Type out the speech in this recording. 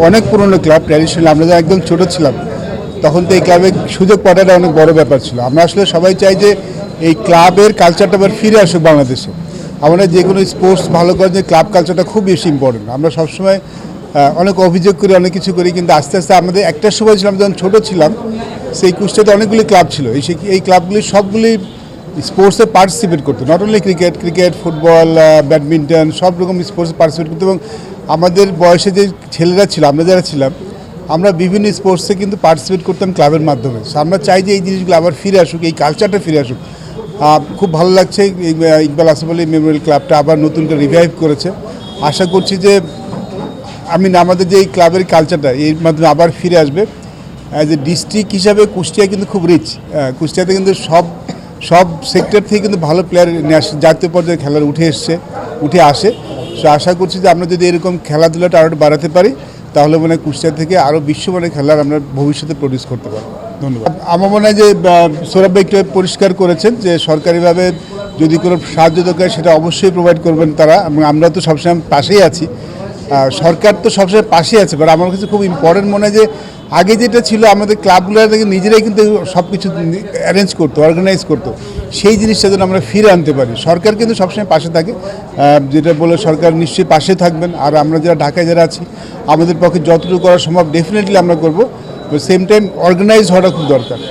অনেক পুরনো club, traditional. আমরা যখন একদম ছোটো ছিলাম তখন তো এই ক্লাবে সুযোগ পাওয়াটা অনেক বড় ব্যাপার ছিল। আমরা আসলে সবাই চাই যে এই ক্লাবের কালচারটা আবার ফিরে আসুক বাংলাদেশে। আমরা যে কোনো স্পোর্টস ভালো করার যে ক্লাব কালচারটা খুব বেশি ইম্পর্টেন্ট। আমরা সবসময় অনেক অভিযোগ করি, অনেক কিছু করি, কিন্তু আস্তে আস্তে আমাদের একটা সময় ছিলাম যখন ছোটো ছিলাম, সেই কুষ্টিয়াতে অনেকগুলি ক্লাব ছিল। এই ক্লাবগুলি সবগুলি স্পোর্টসে পার্টিসিপেট করতো, not only cricket, football, badminton, সব রকম স্পোর্টসে পার্টিসিপেট করতো। এবং আমাদের বয়সে যে ছেলেরা ছিল, আমরা যারা ছিলাম, আমরা বিভিন্ন স্পোর্টসে কিন্তু পার্টিসিপেট করতাম ক্লাবের মাধ্যমে। আমরা চাই যে এই জিনিসগুলো আবার ফিরে আসুক, এই কালচারটা ফিরে আসুক। খুব ভালো লাগছে ইকবাল আসফ আলী মেমোরিয়াল ক্লাবটা আবার নতুন করে রিভাইভ করেছে। আশা করছি যে আমাদের যে এই ক্লাবের কালচারটা এর মাধ্যমে আবার ফিরে আসবে। অ্যাজ এ ডিস্ট্রিক্ট হিসাবে কুষ্টিয়া কিন্তু খুব রিচ। কুষ্টিয়াতে কিন্তু সব সেক্টর থেকে কিন্তু ভালো প্লেয়ার জাতীয় পর্যায়ে খেলার উঠে আসে। সো আশা করছি যে আমরা যদি এরকম খেলাধুলাটা আরও বাড়াতে পারি, তাহলে মনে হয় কুষ্টিয়া থেকে আরও বিশ্বমানের খেলার আমরা ভবিষ্যতে প্রডিউস করতে পারবো। ধন্যবাদ। আমার মনে হয় যে সৌরভ ভাই একটু পরিষ্কার করেছেন যে সরকারিভাবে যদি কোনো সাহায্য দরকার সেটা অবশ্যই প্রোভাইড করবেন তারা, এবং আমরা তো সবসময় পাশেই আছি। সরকার তো সবসময় পাশে আছে, বাট আমার কাছে খুব ইম্পর্টেন্ট মনে হয় যে আগে যেটা ছিল আমাদের ক্লাবগুলো থেকে নিজেরাই কিন্তু সব কিছু অ্যারেঞ্জ করতো, অর্গানাইজ করতো। সেই জিনিসটা যেন আমরা ফিরে আনতে পারি। সরকার কিন্তু সবসময় পাশে থাকে, যেটা বলে সরকার নিশ্চয়ই পাশে থাকবেন। আর আমরা যারা ঢাকায় যারা আছি, আমাদের পক্ষে যতটুকু করা সম্ভব ডেফিনেটলি আমরা করবো। সেম টাইম অর্গানাইজ হওয়াটা খুব দরকার।